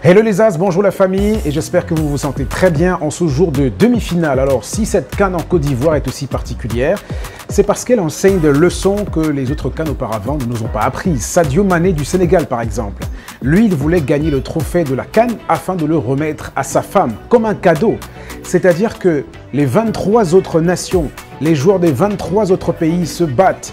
Hello les As, bonjour la famille et j'espère que vous vous sentez très bien en ce jour de demi-finale. Alors si cette CAN en Côte d'Ivoire est aussi particulière, c'est parce qu'elle enseigne des leçons que les autres CAN auparavant ne nous ont pas apprises. Sadio Mané du Sénégal par exemple. Lui, il voulait gagner le trophée de la CAN afin de le remettre à sa femme comme un cadeau. C'est-à-dire que les 23 autres nations, les joueurs des 23 autres pays se battent.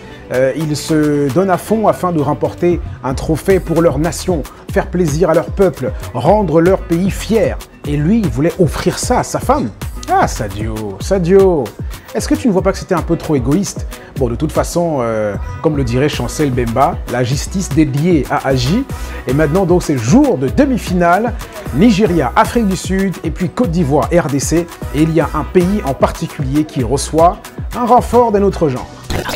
Ils se donnent à fond afin de remporter un trophée pour leur nation, faire plaisir à leur peuple, rendre leur pays fier. Et lui, il voulait offrir ça à sa femme. Ah, Sadio, est-ce que tu ne vois pas que c'était un peu trop égoïste? Bon, de toute façon, comme le dirait Chancel Bemba, la justice dédiée a agi. Et maintenant, donc, c'est jour de demi-finale. Nigeria, Afrique du Sud et puis Côte d'Ivoire, RDC. Et il y a un pays en particulier qui reçoit un renfort d'un autre genre.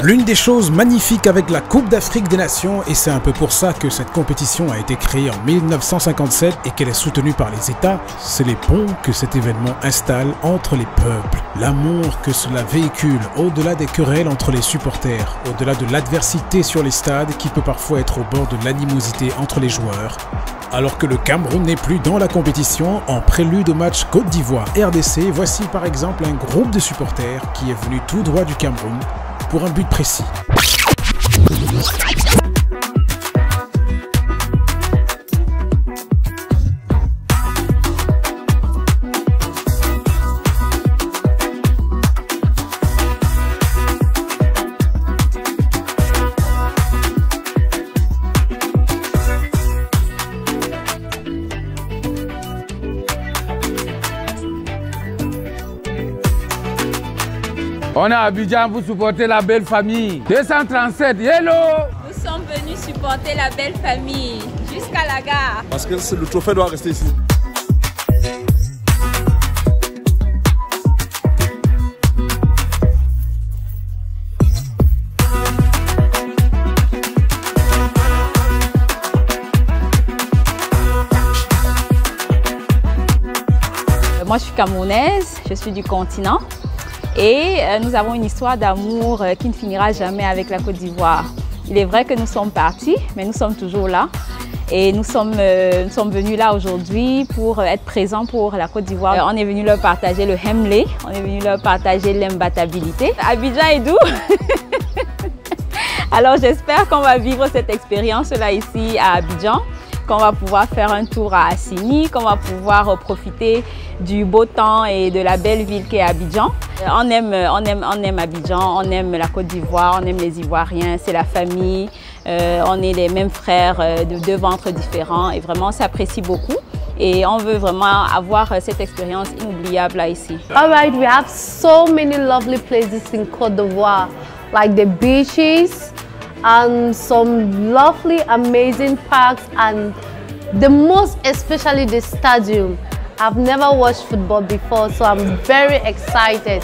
L'une des choses magnifiques avec la Coupe d'Afrique des Nations, et c'est un peu pour ça que cette compétition a été créée en 1957 et qu'elle est soutenue par les États, c'est les ponts que cet événement installe entre les peuples. L'amour que cela véhicule au-delà des querelles entre les supporters, au-delà de l'adversité sur les stades qui peut parfois être au bord de l'animosité entre les joueurs. Alors que le Cameroun n'est plus dans la compétition, en prélude au match Côte d'Ivoire-RDC, voici par exemple un groupe de supporters qui est venu tout droit du Cameroun pour un but précis. On est à Abidjan pour supporter la belle famille. 237, hello! Nous sommes venus supporter la belle famille jusqu'à la gare. Parce que le trophée doit rester ici. Moi, je suis camerounaise, je suis du continent. Et nous avons une histoire d'amour qui ne finira jamais avec la Côte d'Ivoire. Il est vrai que nous sommes partis, mais nous sommes toujours là. Et nous sommes venus là aujourd'hui pour être présents pour la Côte d'Ivoire. On est venu leur partager le Hemley, on est venu leur partager l'imbattabilité. Abidjan est doux. Alors j'espère qu'on va vivre cette expérience-là ici à Abidjan, qu'on va pouvoir faire un tour à Assini, qu'on va pouvoir profiter du beau temps et de la belle ville qu'est Abidjan. On aime Abidjan, on aime la Côte d'Ivoire, on aime les Ivoiriens, c'est la famille, on est les mêmes frères de deux ventres différents et vraiment on s'apprécie beaucoup. Et on veut vraiment avoir cette expérience inoubliable là ici. All right, we have so many lovely places in Côte d'Ivoire, like the beaches, and some lovely, amazing parks, and the most especially the stadium. I've never watched football before, so I'm very excited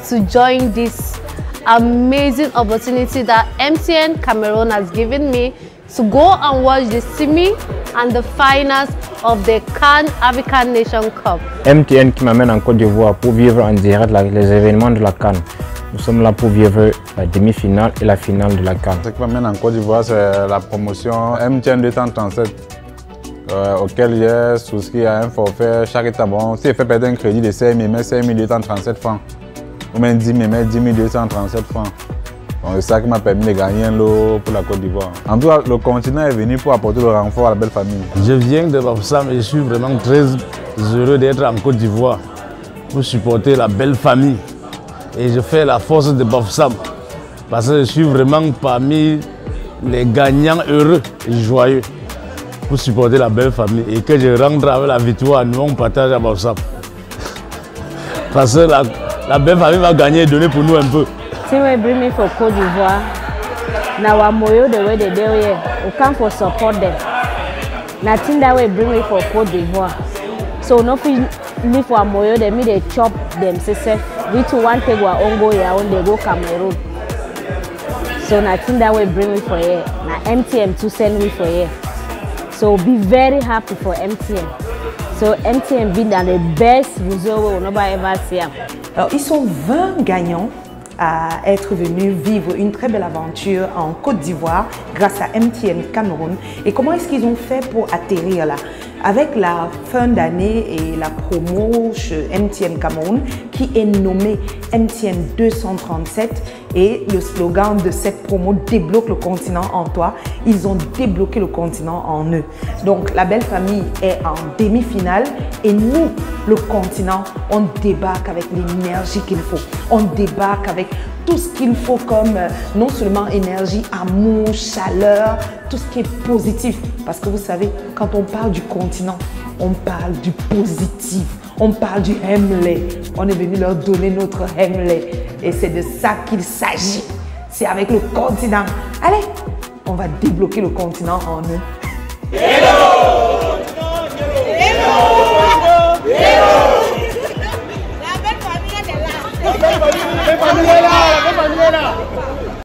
to join this amazing opportunity that MTN Cameroon has given me to go and watch the semi and the finals of the CAN African Nation Cup. MTN qui m'amène en Côte d'Ivoire pour vivre en direct les événements de la CAN. Nous sommes là pour vivre la demi-finale et la finale de la CAN. Ce qui m'amène en Côte d'Ivoire, c'est la promotion MTN 237 auquel j'ai souscrit à un forfait chaque établissement. Si je fais perdre un crédit de 5 000, 5 237 francs. Ou même 10 000, 10 237 francs. C'est ça qui m'a permis de gagner un lot pour la Côte d'Ivoire. En tout cas, le continent est venu pour apporter le renfort à la belle famille. Je viens de Bafoussam et je suis vraiment très heureux d'être en Côte d'Ivoire pour supporter la belle famille. Et je fais la force de Bafoussam parce que je suis vraiment parmi les gagnants heureux et joyeux pour supporter la belle famille et que je rentre avec la victoire, nous on partage à Bafoussam. Parce que la belle famille va gagner et donner pour nous un peu. Si we bring me for Côte d'Ivoire, now I'm moyo the way they do here. We come for support them. Nothing that we bring me for Côte d'Ivoire. So no fit live for moyo them, me they chop them. We too want to go on go here when they go Cameroon. So nothing that we bring me for here. Now MTN to send me for here. So be very happy for MTN. So MTN be the best result we will never ever see. Alors ils sont 20 gagnants à être venus vivre une très belle aventure en Côte d'Ivoire grâce à MTN Cameroun. Et comment est-ce qu'ils ont fait pour atterrir là? avec la fin d'année et la promo chez MTN Cameroun qui est nommée MTN 237 et le slogan de cette promo débloque le continent en toi. Ils ont débloqué le continent en eux. Donc la belle famille est en demi-finale et nous, le continent, on débarque avec l'énergie qu'il faut. On débarque avec tout ce qu'il faut comme non seulement énergie, amour, chaleur, tout ce qui est positif. Parce que vous savez, quand on parle du continent, on parle du positif. On parle du Hemley. On est venu leur donner notre Hemley. Et c'est de ça qu'il s'agit. C'est avec le continent. Allez, on va débloquer le continent en eux. Hello! Hello! Hello! La belle famille est là. La belle famille est là.